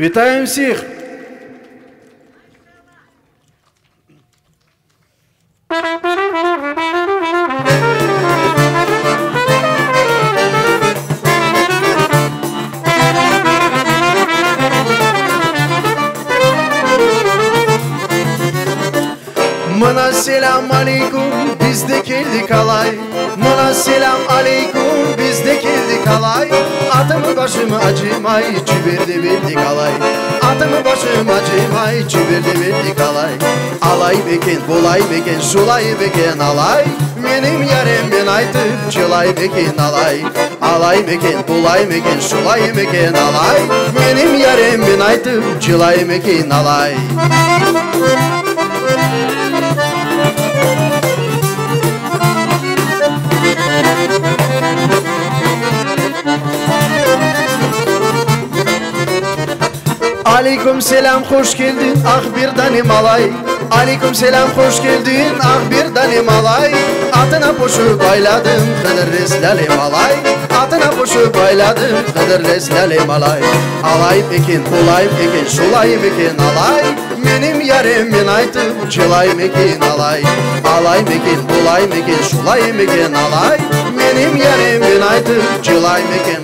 Вітаємо всіх! Mına selam aleyküm, biz de geldik alay. Mına selam aleyküm, biz de geldik alay. Atımı başımı acımay, çübirdi bildik alay. Atımı başımı acımay, çübirdi bildik alay. Alay beken, bulay beken, şulay beken alay. Benim yarım ben aytıp, çılay beken alay. Alay beken, bulay beken, şulay beken alay. Benim yarım ben aytıp, çılay beken alay. Aleyküm selam, hoş geldin, ah bir tanem alay. Aleyküm selam, hoş geldin, ah bir tanem alay. Atına koşup bayladım, kadır reslalem alay. Atına koşup bayladım, kadır reslalem alay. Alay pekin, bulay pekin, şulay pekin alay. Benim yarım ben aytıp, çılay pekin alay. Alay pekin, bulay pekin, şulay pekin alay. Benim yarım ben aytıp, çılay pekin.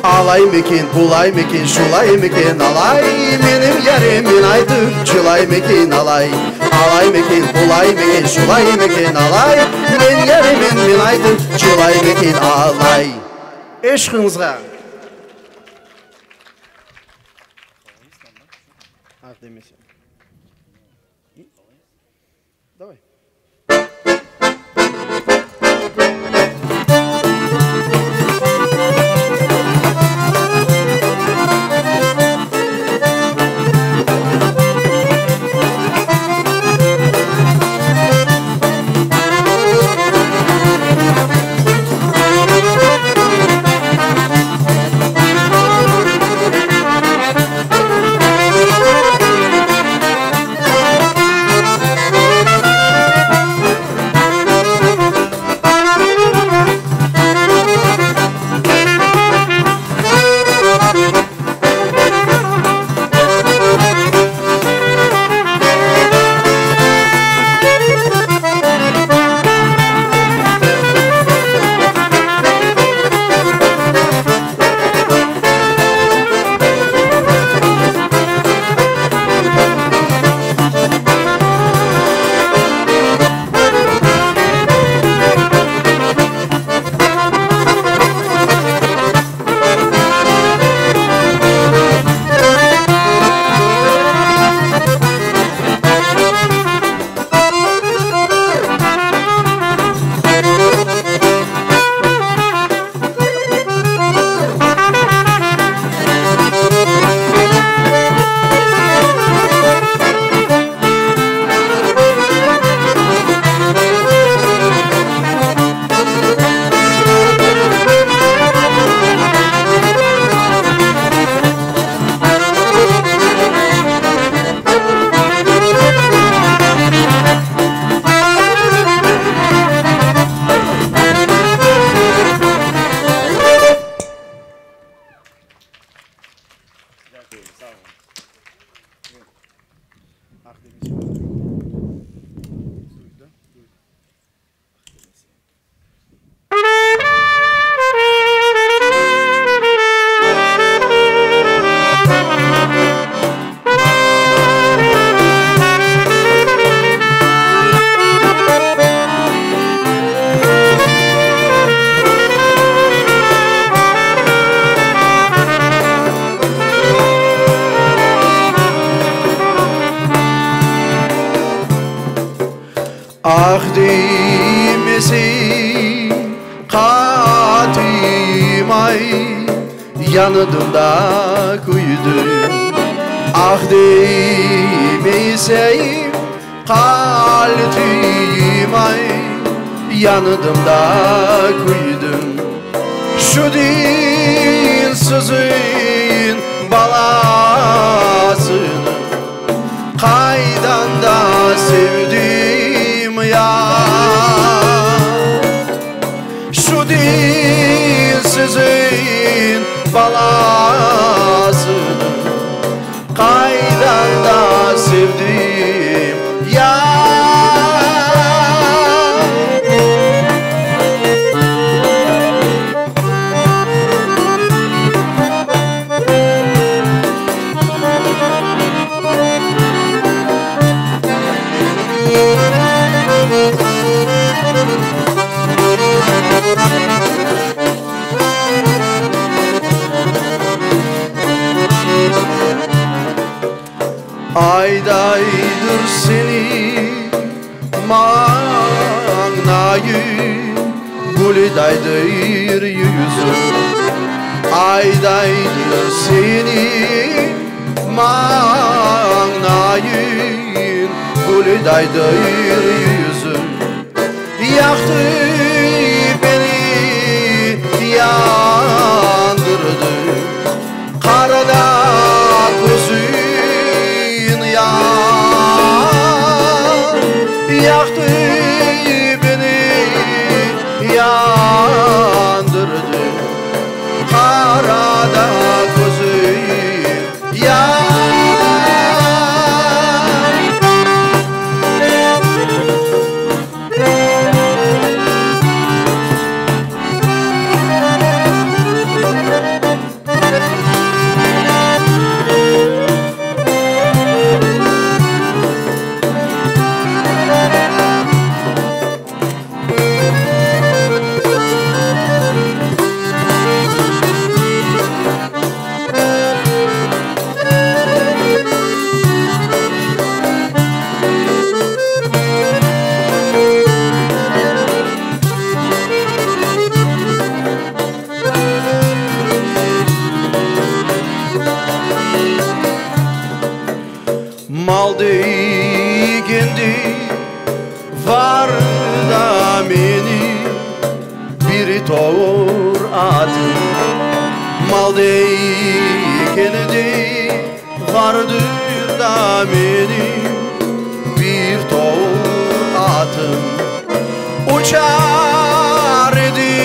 Alay mekin, bulay mekin, şulay mekin alay. Benim yarım ben aytıp, çılay mekin alay. Alay mekin, bulay mekin, şulay mekin alay. Ben yarım ben aytıp, çılay mekin alay. Eşkınızga. Давай. Ah değmesin katim ay, yanında kuyudum. Ah değmesin Kaldım ay yanıdım da kuydum. Şu dinsizin balasını kaydan da sevdim ya. Şu dinsizin balasını kaydan da sevdim ya. Aydaydır seni manayı, gülüdaydır yüzün. Aydaydır seni manayı, gülüdaydır yüzün. Yaktı beni, yandırdı karada gözün ya. Yaktı beni, yandırdı karada gözün ya. Mal değgendi var da meni bir tor atım. Mal değgendi vardır da meni bir tor atım. Uçar idi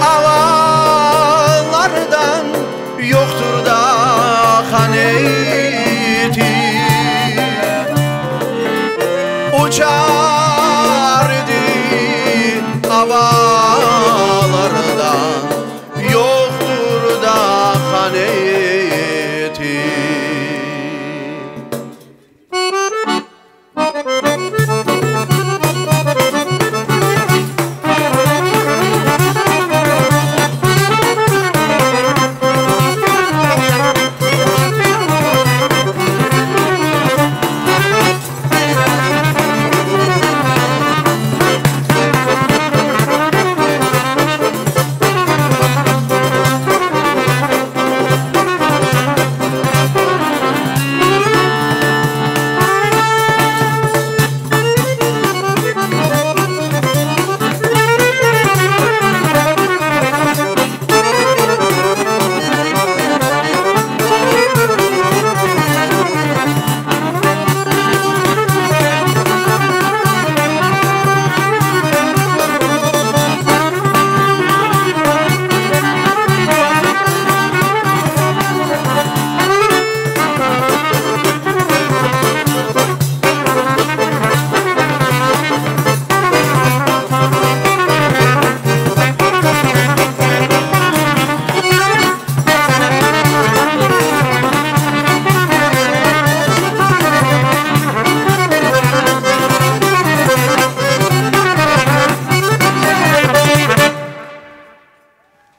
havalardan, yoktur da haneti. Uçar idi havalardan, yoktur da haneti.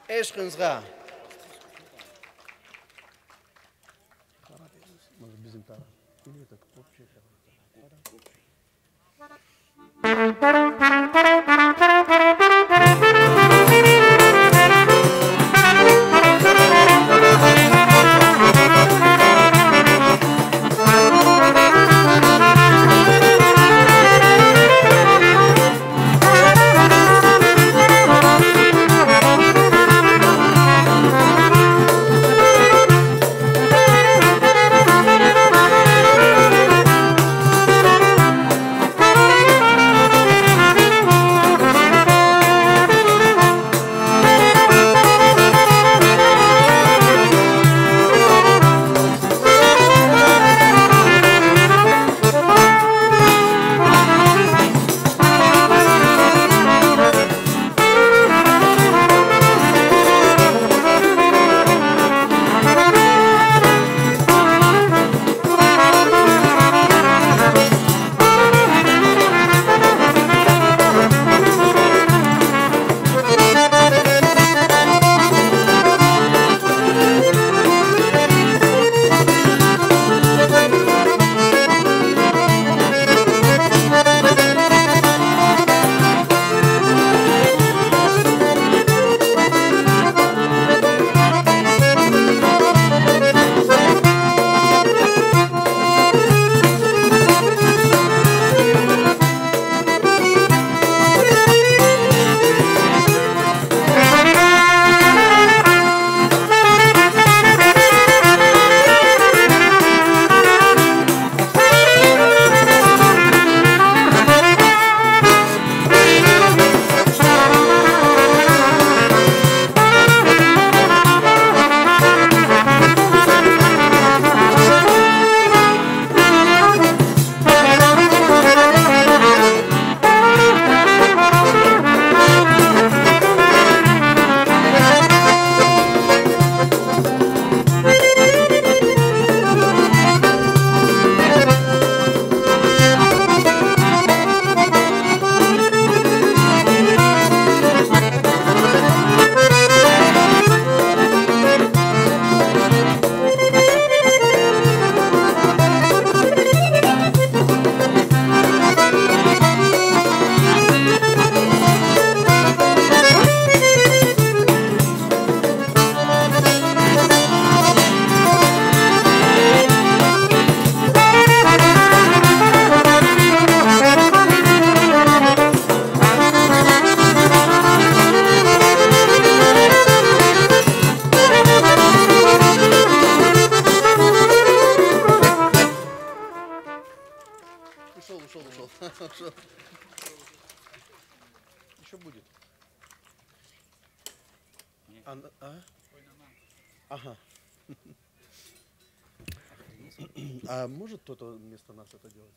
Eşkınızga. Bizim taraf. Еще будет. Ага. А может кто-то вместо нас это делать?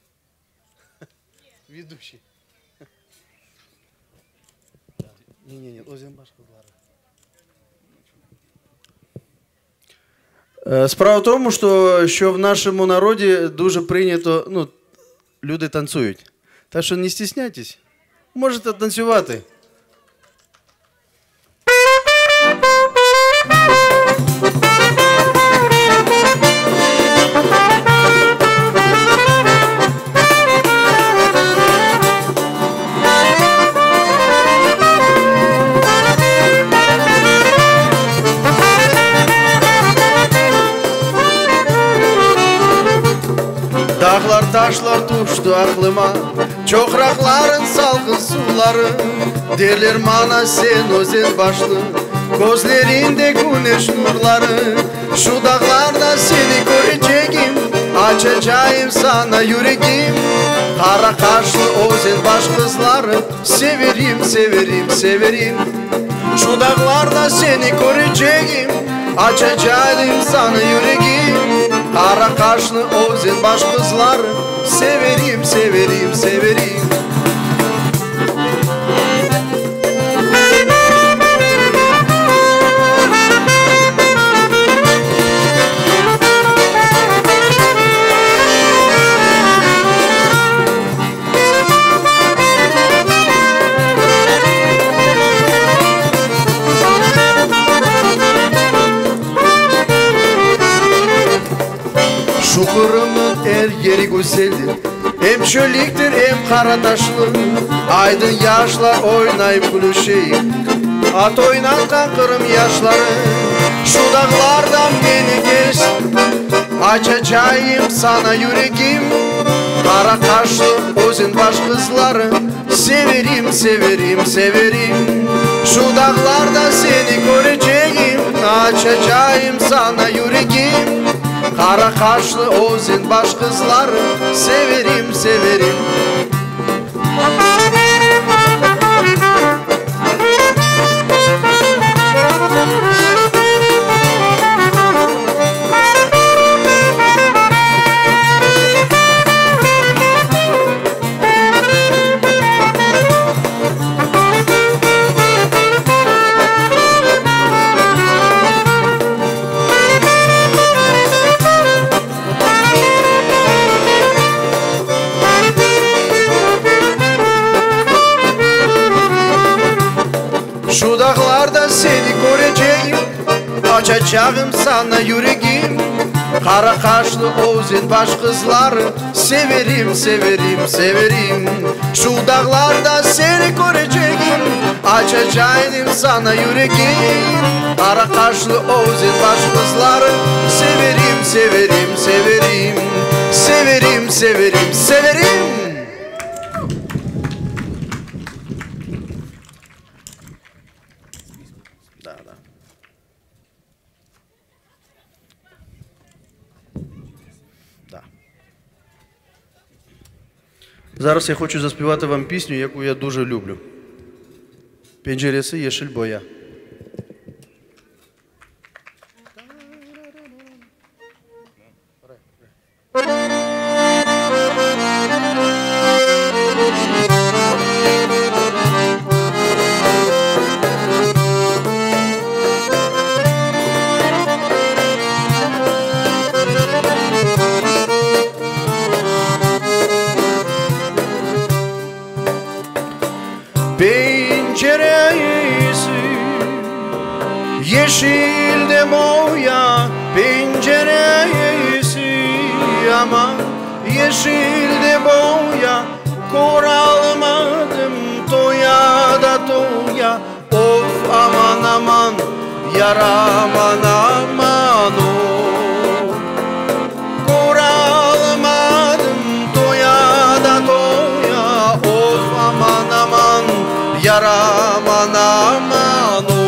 Ведущий. Не, Озен Башкалары. Справа в тому, що в нашому народі дуже прийнято, люди танцюють. Так що не стісняйтесь, можете танцювати. Dağlar taşlar tuştu aklıma, çokrakların salgın suları. Derler bana sen özen başlı, gözlerinde güneş nurları. Şu dağlarda seni göreceğim, açacağım sana yüreğim. Kara kaşlı özen baş kızları, severim severim severim. Şu dağlarda seni göreceğim, açacağım sana yüreğim. Kara kaşlı özen baş kızları, severim severim severim. Şu kırımın her yeri güzeldir, hem çöliktir hem kara taşlı. Aydın yaşlar oynayıp gülüşeyim, at oynatkan kırım yaşları. Şu dağlardan beni geçsin, açacağım sana yüreğim. Kara kaşlı özen baş kızları, severim severim severim. Şu dağlarda seni göreceğim, açacağım sana yüreğim. Kara kaşlı özen baş kızları, severim severim. Şu dağlarda seni göreceğim, açacağım sana yüreğim. Kara kaşlı özen baş kızları, severim severim severim. Şu dağlarda seni göreceğim, açacağım sana yüreğim. Kara kaşlı özen baş kızları, severim severim severim. Severim severim severim. Зараз я хочу заспівати вам пісню, яку я дуже люблю. Пенджересі Єшіль Боя. Penceresi yeşilde boya, penceresi ama yeşilde boya. Kor almadım toya da toya, of aman aman yar aman aman o. Kor almadım toya da toya, of aman aman yar aman aman o.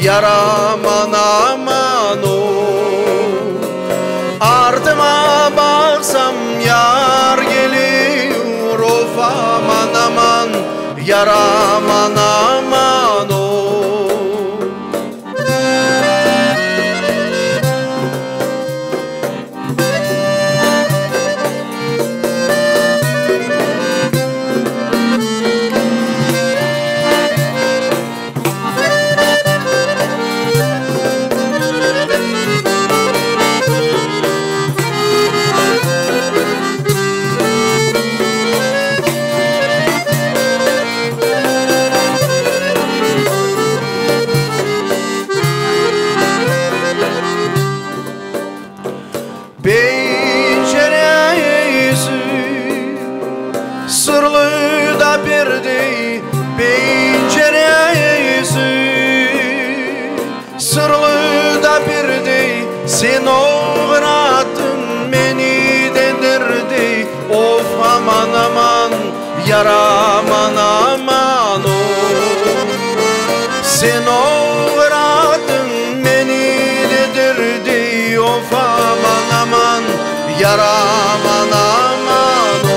yar aman aman oy. Ardıma baksam yar geliyor, of aman aman, yar aman aman oy. Sırlı da birdi penceresi, sırlı da birdi, sen uğrattın beni dedirdi, of aman aman, yar aman aman oy. Sen uğrattın beni dedirdi, of aman aman, yar aman aman oy.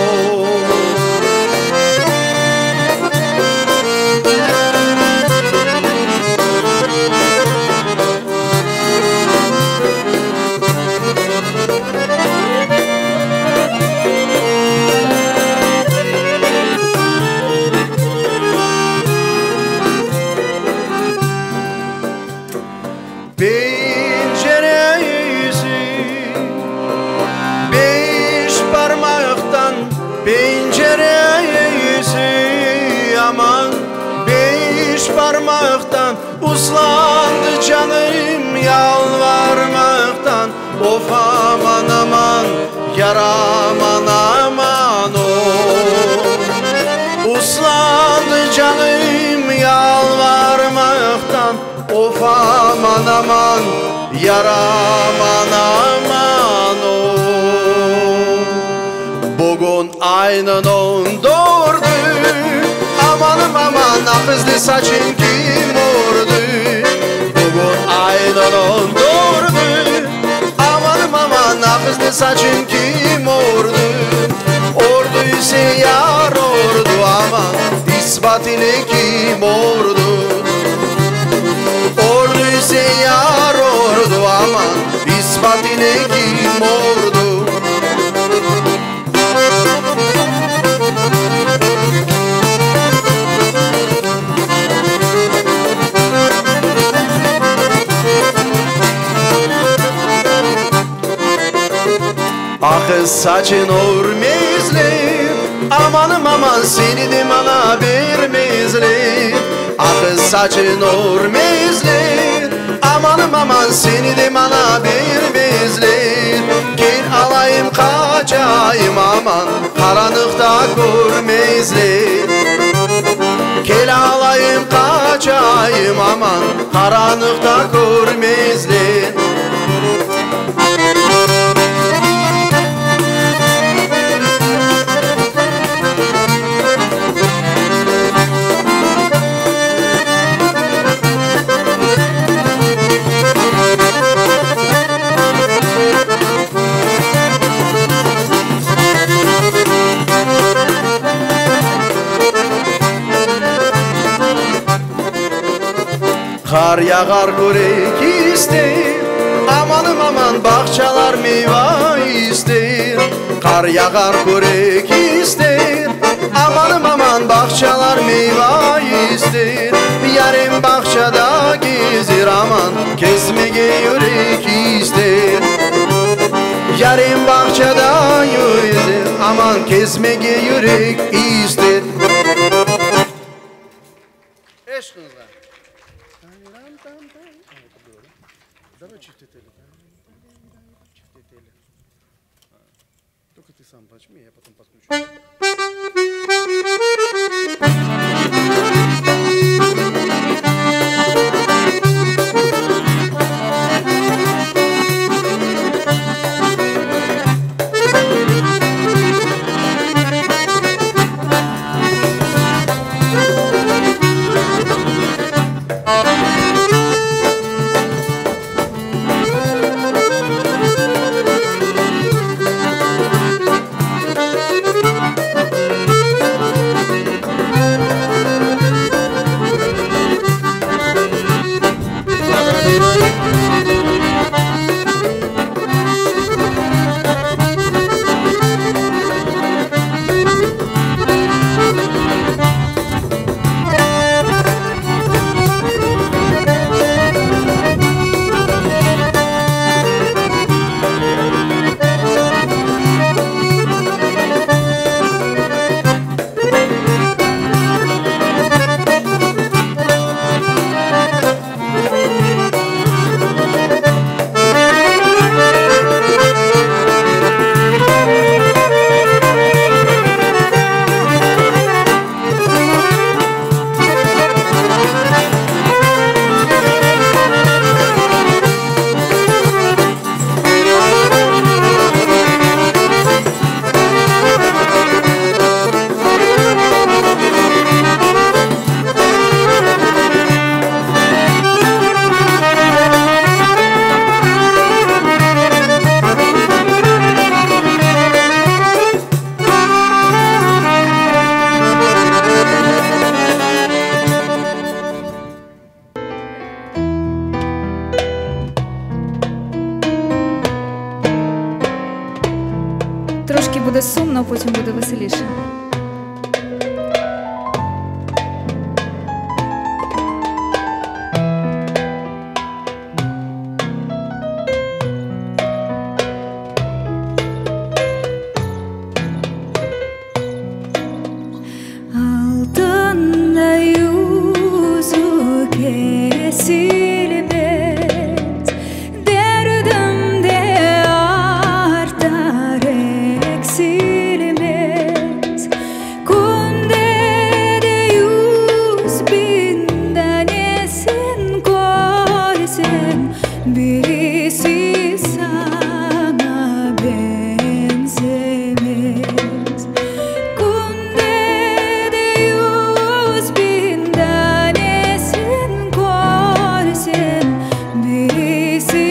Penceresi beş parmaktan, penceresi aman beş parmaktan, uslandı canım yalvarmaktan, of aman aman, yar aman aman oy. Uslandı canım yalvarmaktan, of aman aman, yar aman aman oy. Bugün aynen 14'dü, amanım aman, akızlı saçın kim ordu? Bugün aynen 14'dü, amanım aman, akızlı saçın kim ordu? Orduysa yar ordu aman, ispat ile kim ordu? Orduysa yar ordu aman, ispat ile kim ordu? Akız saçın örmezler, amanım aman, seni de bana vermezler. Akız saçın örmezler, amanım aman, seni de bana vermezler. Gel alayım kaçayım aman, karanlıkta görmezler. Gel alayım kaçayım aman, karanlıkta görmezler. Kar yağar görek ister, amanım aman, bahçalar meyve ister. Kar yağar görek ister, amanım aman, bahçalar meyve ister. Yarım bahçada gezir aman, kesmege yürek ister. Yarım bahçada gezir aman, kesmege yürek ister. Eşkınızlar. Давай чиститель. Только ты сам почми, я потом подключу. буде сумно, потім буде веселіше. Birisi sana benzemez. Kunde de 100.000 tanesin korsen. Birisi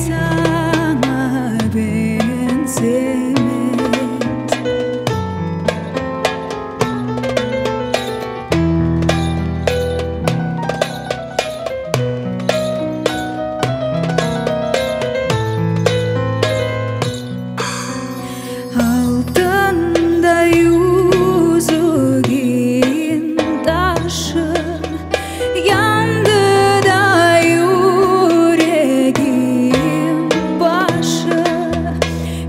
sana benzemez. Altında yüzüğün taşın, yandı da yüreğim başı,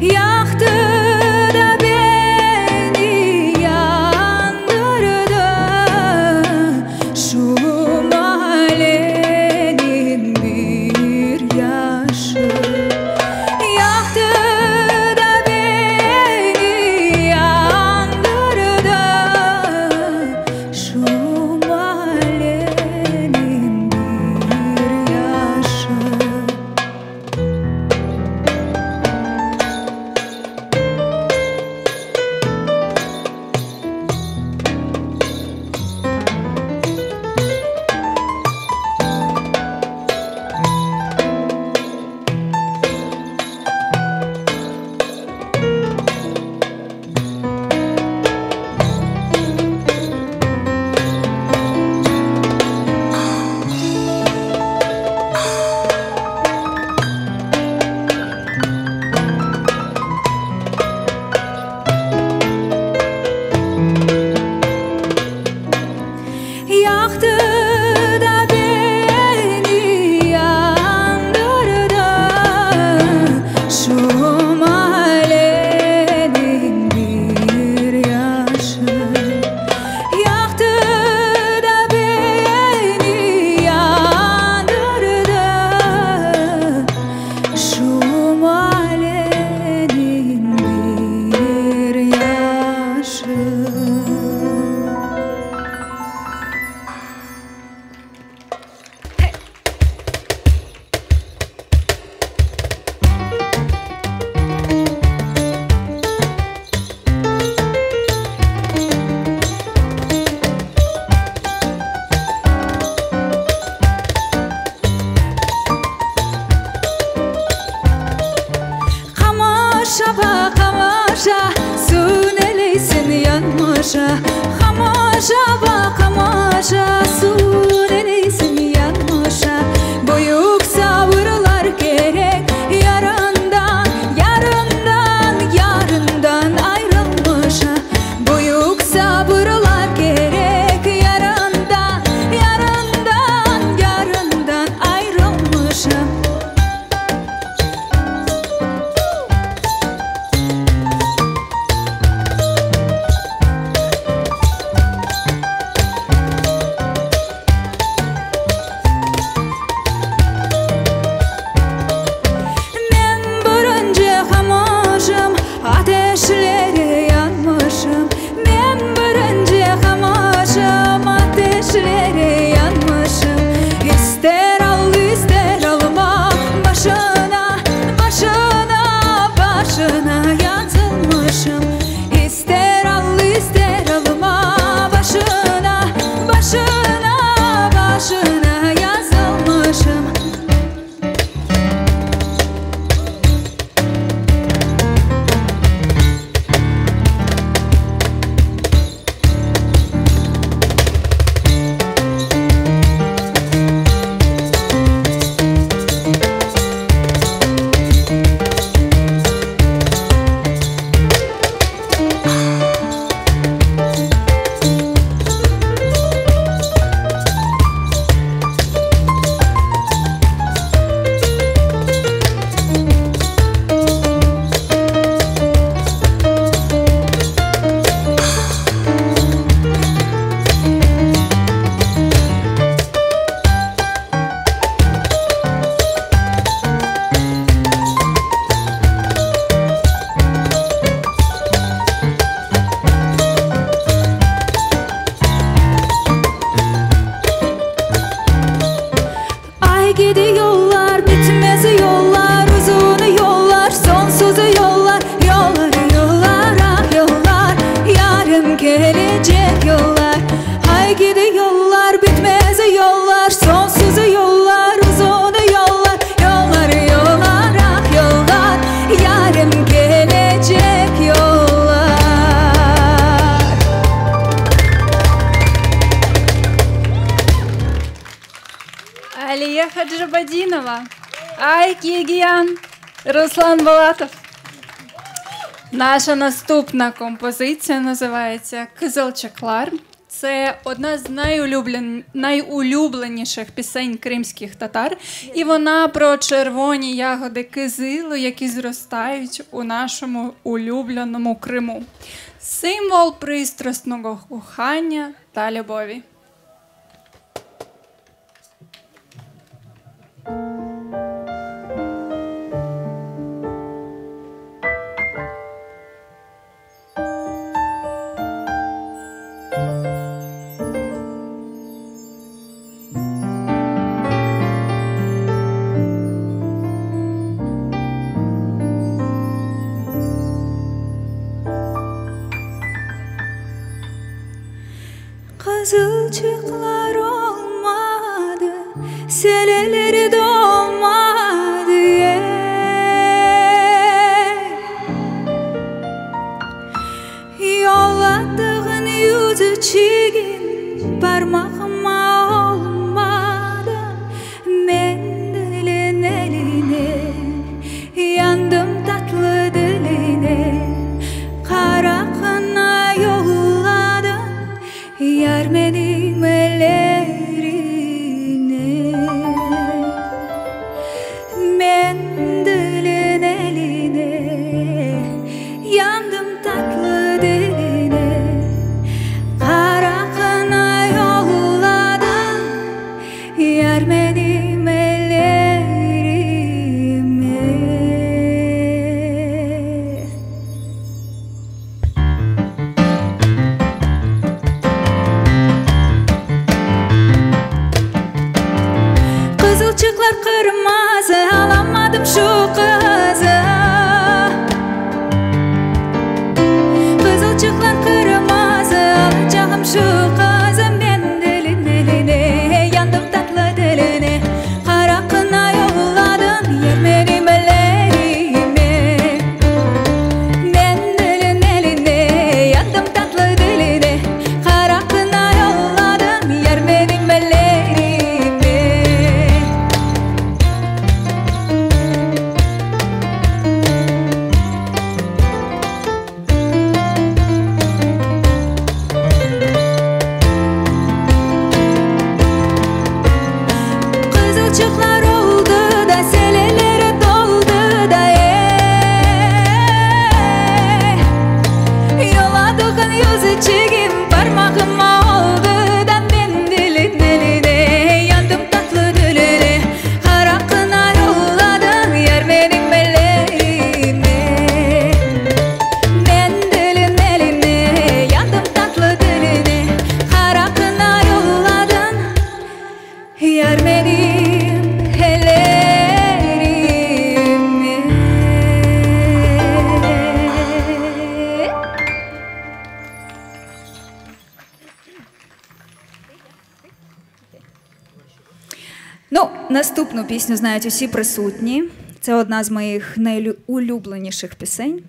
yaktı da beni yandırdı. Şu mahallenin bir yaşı, yaktı da beni yandırdı. Şu mahallenin bir yaşı. Yaktı da beni yandırdı. Şu mahallenin bir yaşı, yaktı da beni yandırdı. Şu mahallenin bir yaşı. Kamaşa bak kamaşa, su neleysin yanmaşa. Kamaşa bak kamaşa, su neleysin yanmaşa. Büyük sabırlar gerek, yarından, yarından, yarından ayrılmışa. Büyük sabırlar gerek, yarından, yarından, yarından ayrılmışa. Ateşlere yanmışım, ben birinci kamaşım. Ateşlere yanmışım, ister al ister alma. Başına, başına, başına yazılmışım. İster al ister alma. Başına, başına, başına yazılmışım. yollar, sonsuz yollar, uzun yollar, yollar, yollar, ah yollar, yarım gelecek yollar. Алия Хаджибадинова, Айк Єгіян, Руслан Балатов. Наша наступна композиція називається «Кизилчаклар». Це одна з найулюбленіших пісень кримських татар. І вона про червоні ягоди кизилу, які зростають у нашому улюбленому Криму. Символ пристрасного кохання та любові. Kızılcıklar olmadı, seleleri dolmadı yolladığın yüzü çigin parmağıma olmadı. Men dilin eline, yandım tatlı diline, kara kına yolladım yar benim ellerine. Mendilin eline, yandım tatlı diline, kara kına yolladım yar benim ellerime. Kızılcıklar kırmızı, alamadım şu kızı. Kızılcıklar kırmızı, alacağım şu kızı. Ben dilin eline, yandım tatlı diline, kara kına yolladım yer benim ellerime. Ben dilin eline, yandım tatlı diline, kara kına yolladım yer benim ellerime. Kızılcıklar oldu da seleleri doldu da yolladığın yüzü çigim parmağıma oldu da ben dilin eline, yandım tatlı diline, kara kına yolladım yar benim ellerime. Ben dilin eline, yandım tatlı diline, kara kına yolladım yar benim ellerime. Ну, наступну пісню знають усі присутні. Це одна з моїх найулюбленіших пісень.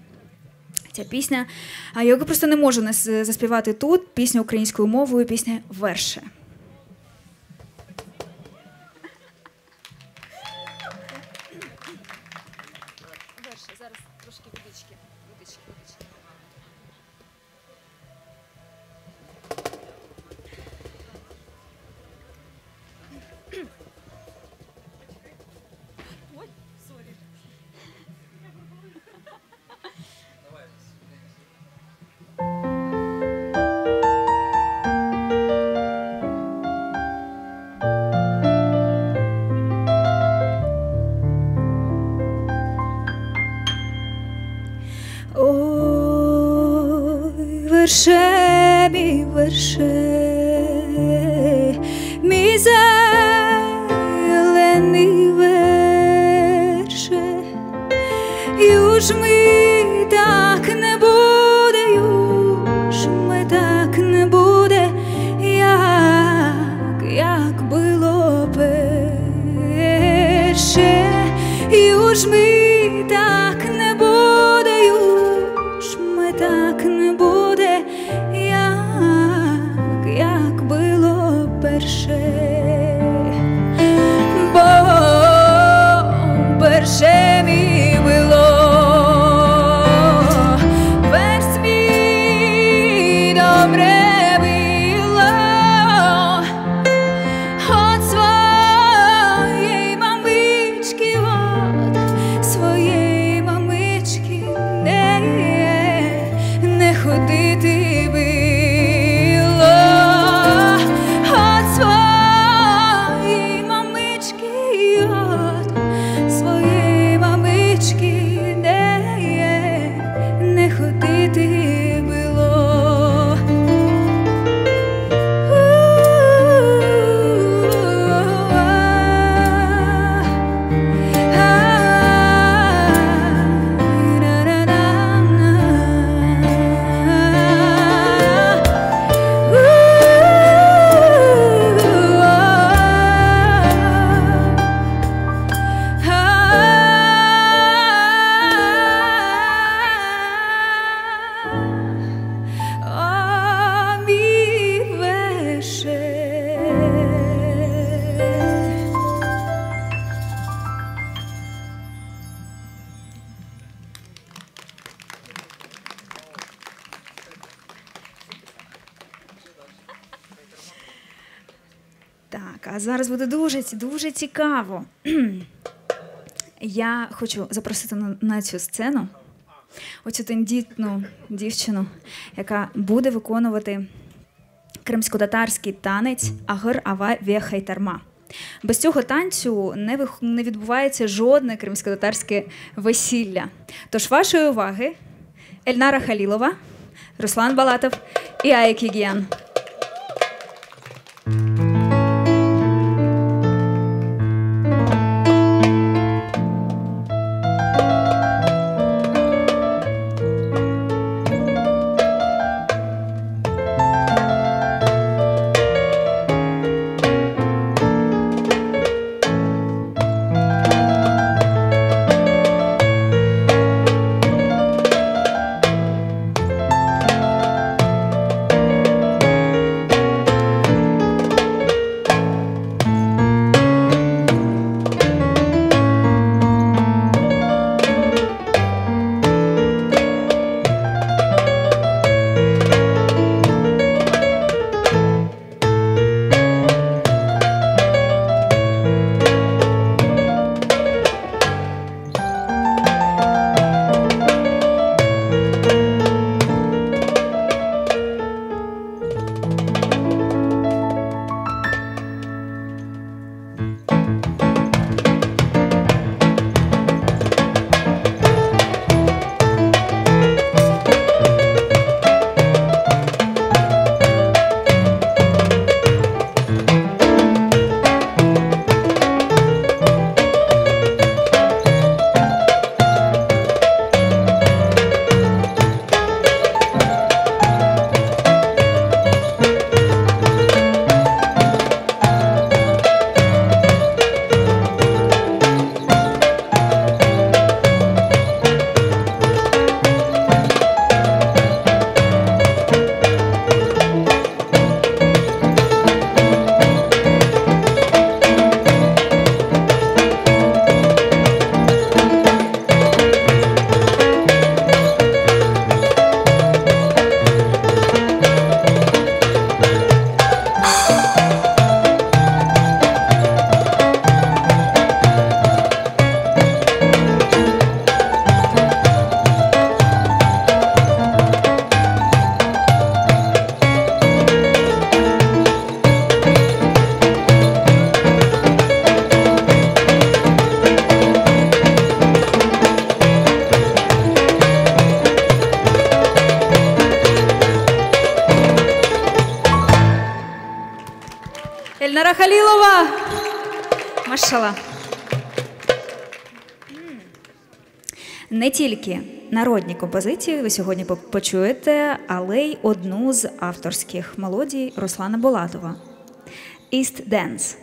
Ця пісня, а я просто не можу заспівати тут. Пісня українською мовою, пісня «Верше». Зараз трошки водички. Ой, сорі. Ой, верше, мій верше, мій зелений верше, юж ми так не буде, юж ми так не буде, як було. Так, а зараз буде дуже цікаво. Я хочу запросити на цю сцену оцю тендітну дівчину, яка буде виконувати кримсько-татарський танець «Агыр ава вехай тарма». Без цього танцю не відбувається жодне кримсько-татарське весілля. Тож вашої уваги Ельнара Халілова, Руслан Балатов і Аїк Єгіян. Ельнара Халілова! Машалла. Не тільки народні композиції ви сьогодні почуєте, але й одну з авторських мелодій Руслана Булатова «East Dance».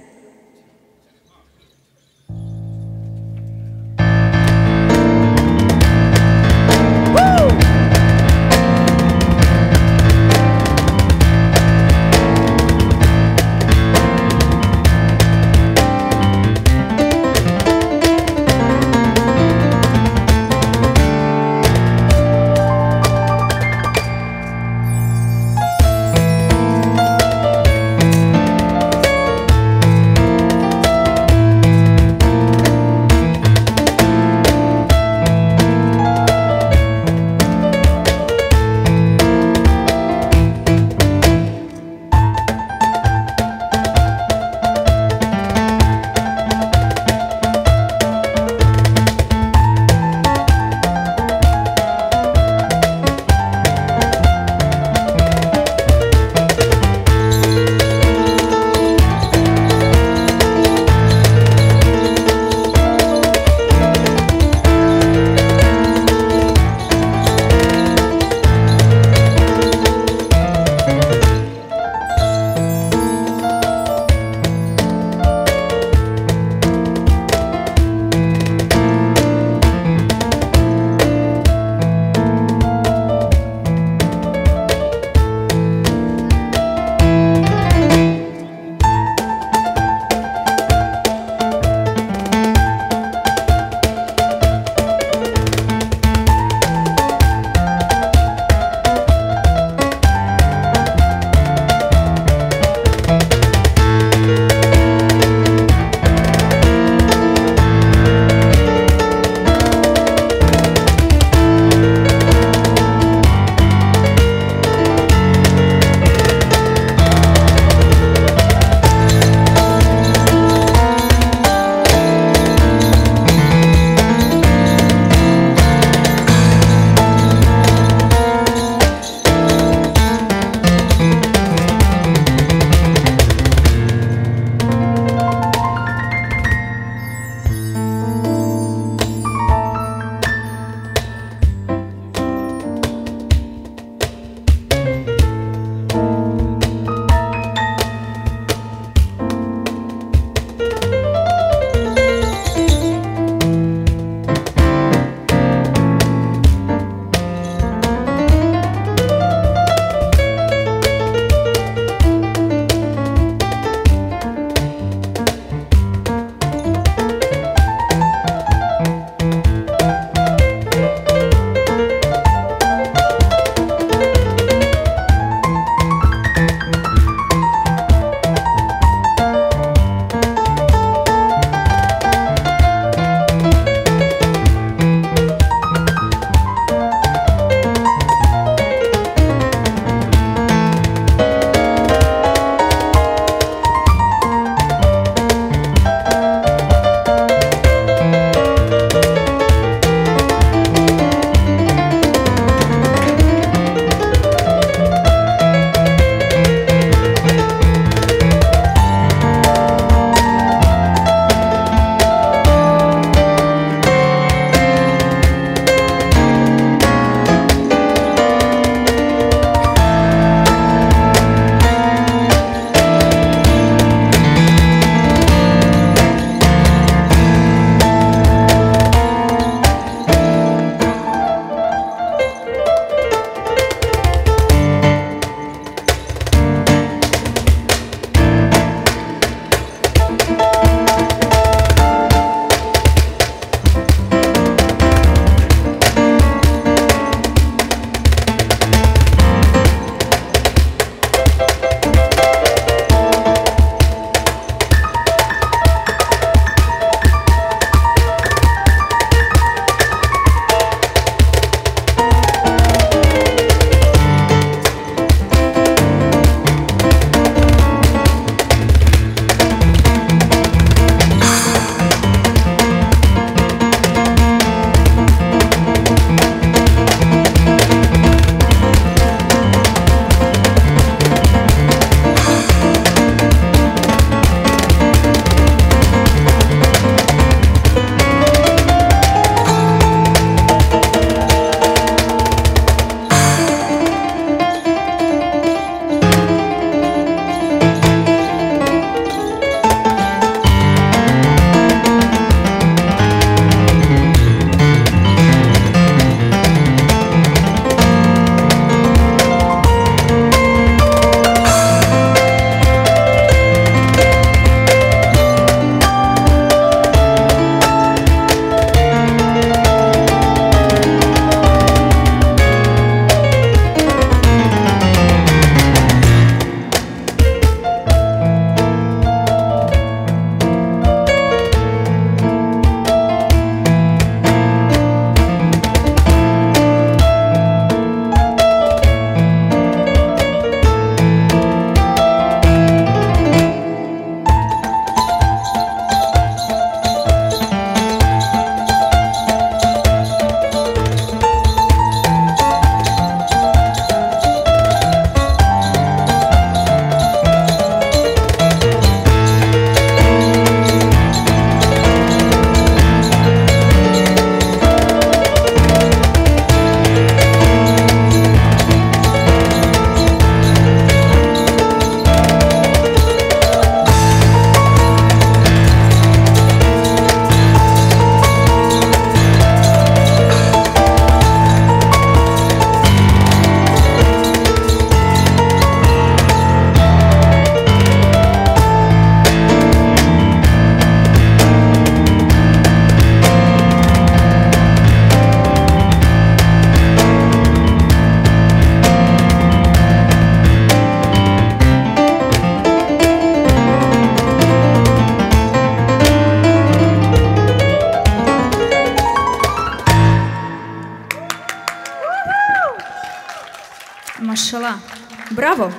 Браво!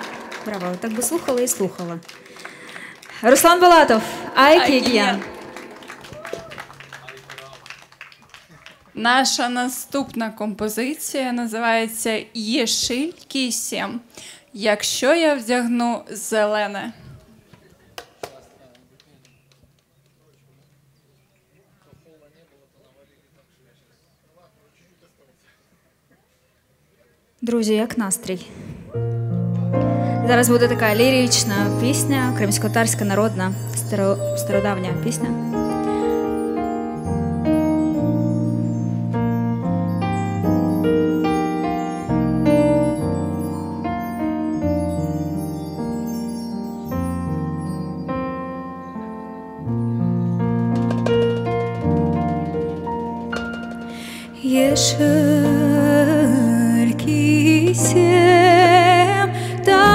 Браво! Так би слухала і слухала. Руслан Балатов, Айкіг'ян. Наша наступна композиція називається «Єшиль кісєм». Якщо я вдягну зелене. Друзі, як настрій? Зараз буде така лірична пісня, кримськотарська народна, стародавня пісня. Yeşil kisem tanırlar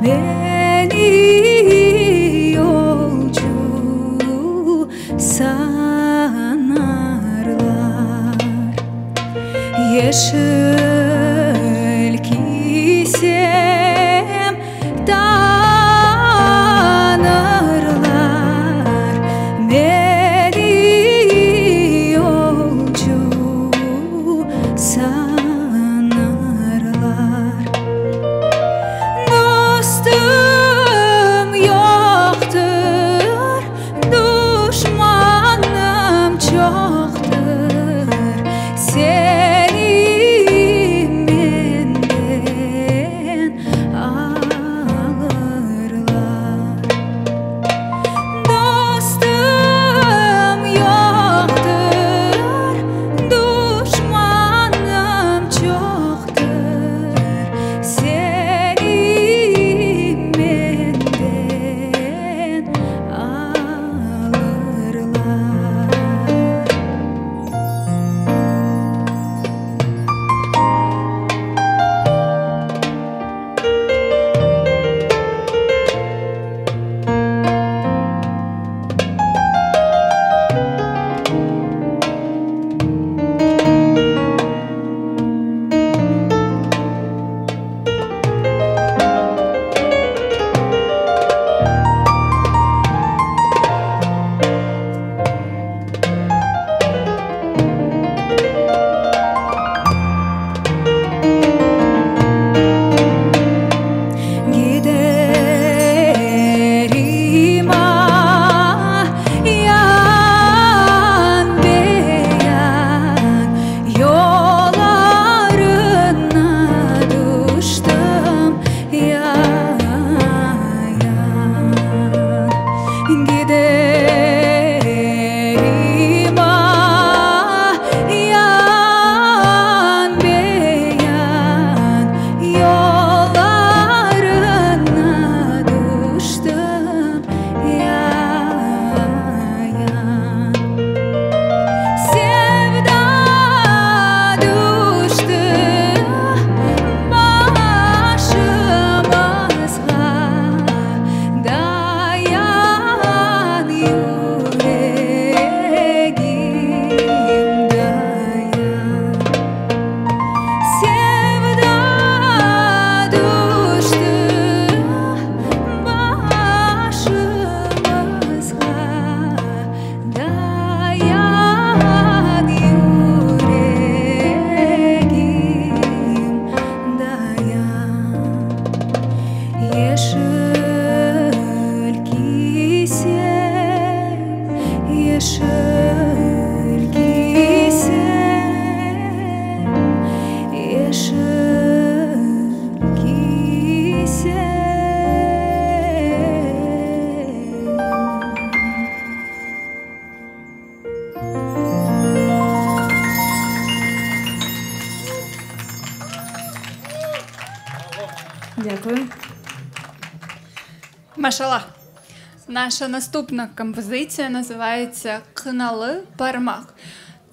beni yolcu sanarlar. Yeşil kisem Дякую. Машаллах. Наша наступна композиція називається «Кнали Пармах».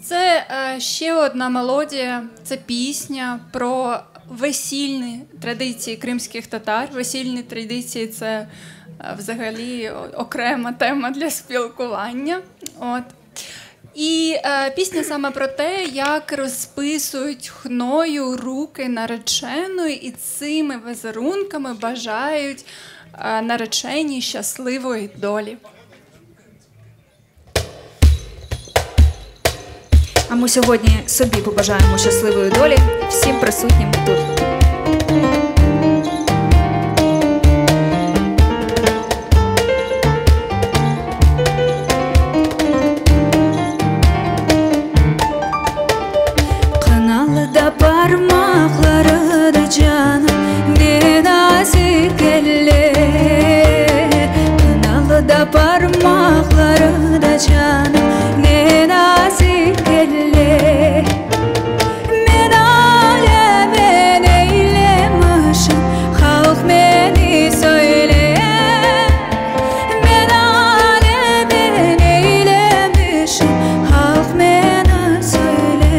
Це ще одна мелодія, це пісня про весільні традиції кримських татар. Весільні традиції – це взагалі окрема тема для спілкування. От. І пісня саме про те, як розписують хною руки нареченої, і цими візерунками бажають нареченій щасливої долі. А ми сьогодні собі побажаємо щасливої долі всім присутнім тут. Kınalıda parmakları da canım ne nazik eller. Kınalıda parmakları da canım ne nazik eller. Men aleme neylemişim halk beni söyle. Men aleme neylemişim halk beni söyle.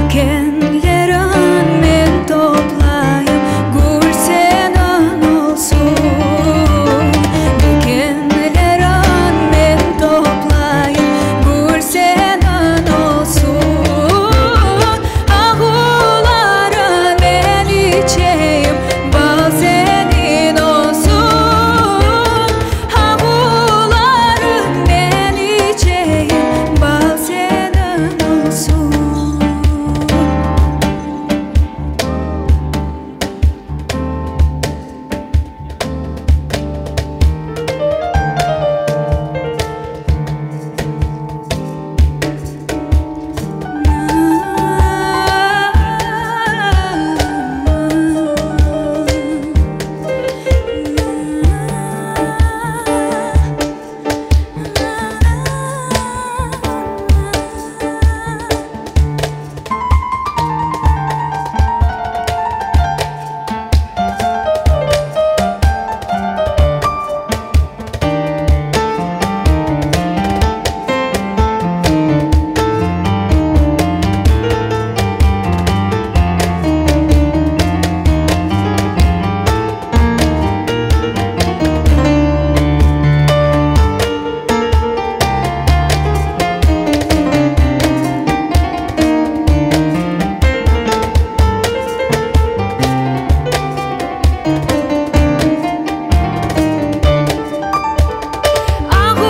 Dökenlerin men toplayım gül senin olsun. Dökenlerin men toplayım gül senin olsun. Ağuların ben içeyim bal senin olsun. Ağuların ben içeyim bal senin olsun.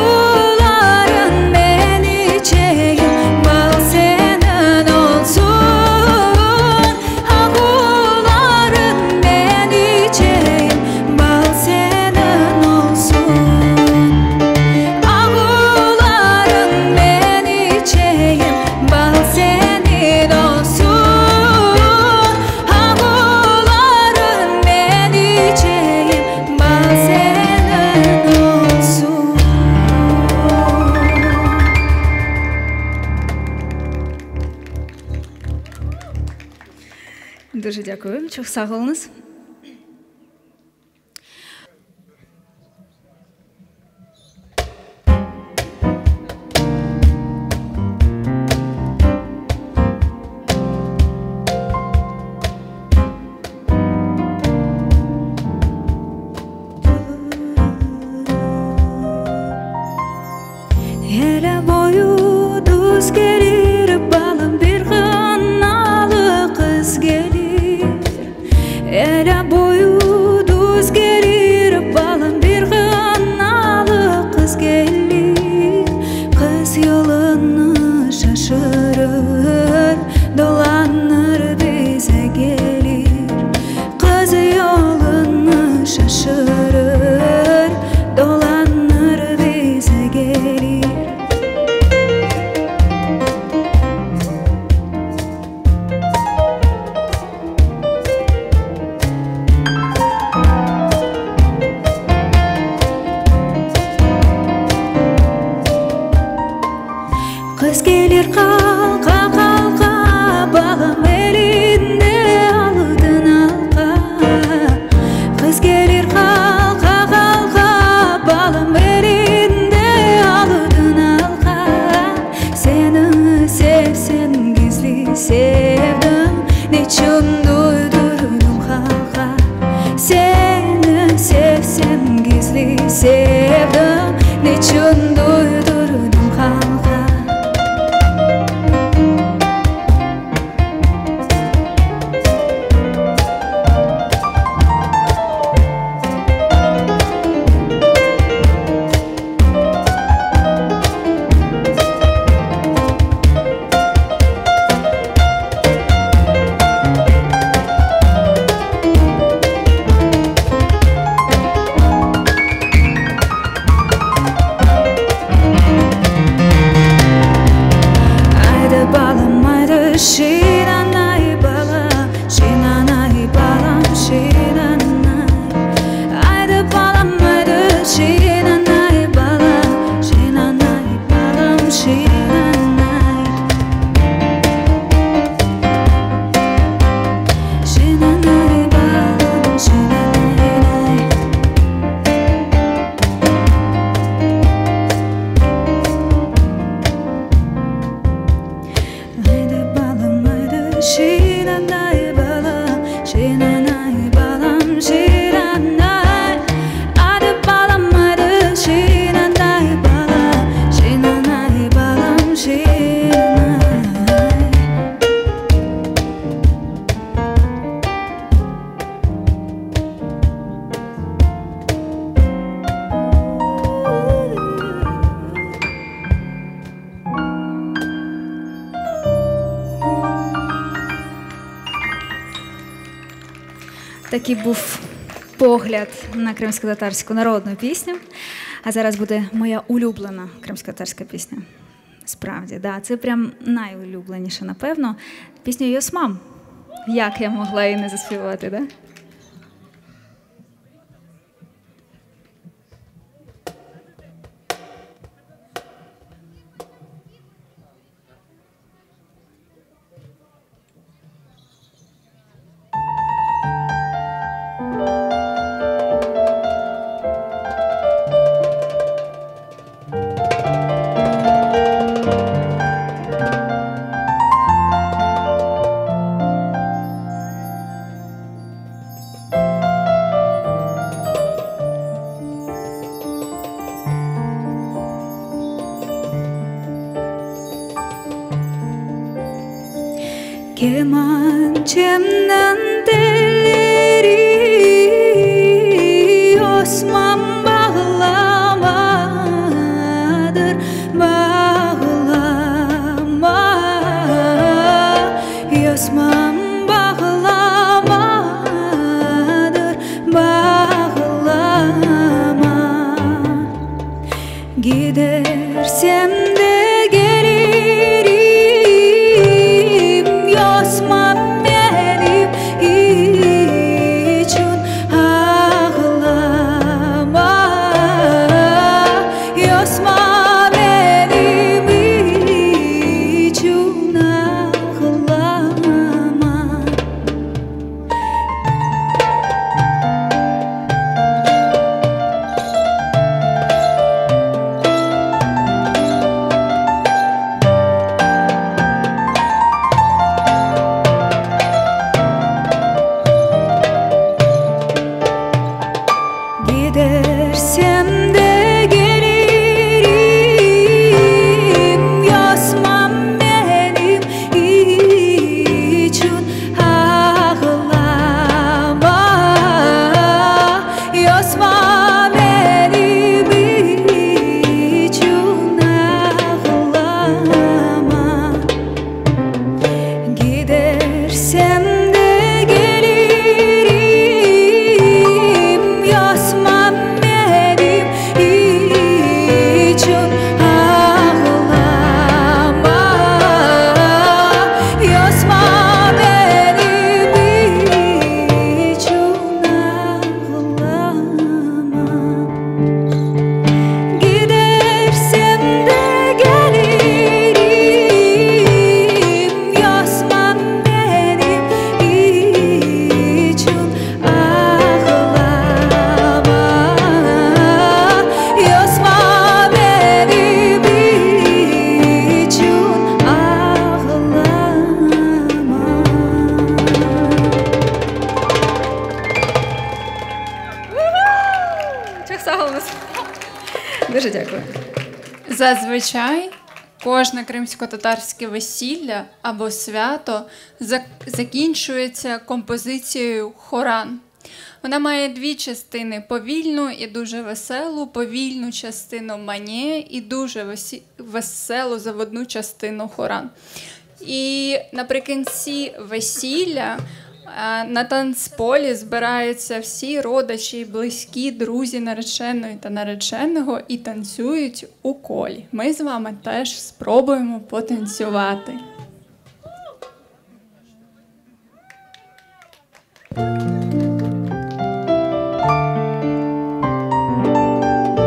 Ağuların ben içeyim bal senin olsun. Ağuların ben içeyim bal senin olsun. Ağuların ben içeyim bal senin olsun. Ağuların ben içeyim bal senin olsun. Дуже дякую. Çok sağ olunuz. Hele boyu düz gelir balım bir kınalı kız gelir. Hele boyu düz gelir balım bir kınalı kız gelir. Kız yolunu şaşırır dolanır bize gelir. Kız yolunu şaşırır dolanır bize gelir. Kız gelir kalka kalka balım elinde aldın alka. Kız gelir kalka sevdim, niçin duydurdum halka. Şiranay balam, şinanay balam, şiranay. Haydi balam, haydi şiranay balam, şinanay balam, şiranay. Şinanay balam, şinanay. Haydi balam, haydi şiranay balam, şinanay balam, şiranay. Haydi balam, haydi şiranay balam, şinanay balam, şiranay. Такий був погляд на кримськотатарську народну пісню. А зараз буде моя улюблена кримськотатарська пісня. Справді, да, це прям найулюбленіша, напевно. Пісня «Йосмам». Як я могла її не заспівати, да? Kemançemden telleri Osman bağlamadır, bağlama. Osman bağlamadır, bağlama. Gidersem de gelirim, Osman benim сагалнес. Дуже дякую. Зазвичай кожне кримсько-татарське весілля або свято закінчується композицією хоран. Вона має дві частини – повільну і дуже веселу, повільну частину манє і дуже веселу заводну частину хоран. І наприкінці весілля на танцполі збираються всі родичі, близькі, друзі нареченої та нареченого і танцюють у колі. Ми з вами теж спробуємо потанцювати.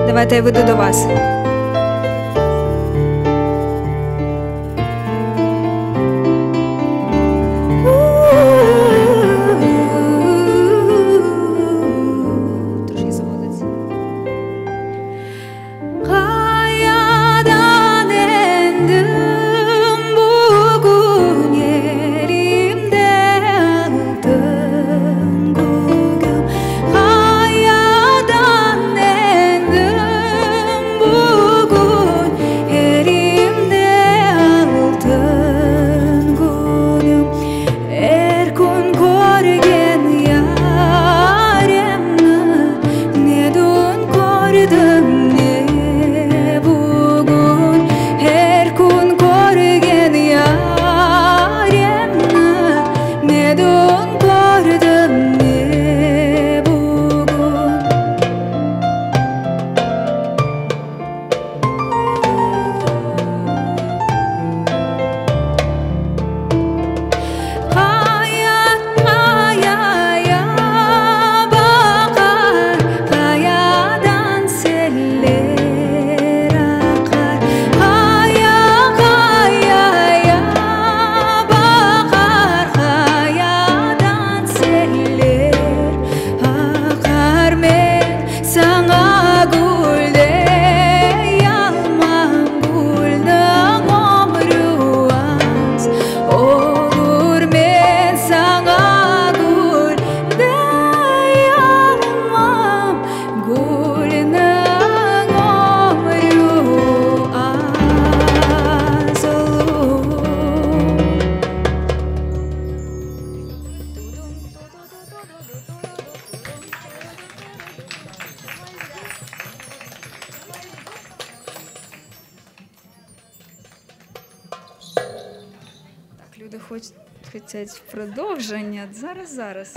Давайте я веду до вас. Трошки заводиться. Kayadan endim bugün yerimde altın gugum. Kayadan endim bugün yerimde altın gugum. Erkun korgen yaremni ne dün kordum ne bugün. Erkun korgen yaremni ne dün kordum ne bugün. Hayat kayaya bakar, kayadan seller akar. Kayaya bakar, kayadan seller akar. Men sana gülde yalmam, gülden ömrü az olur. Men sana gülde yalmam, gülden ömrü az olur. Так, люди хочуть продовження. Зараз.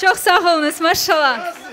Çok sağ olunuz, maşallah.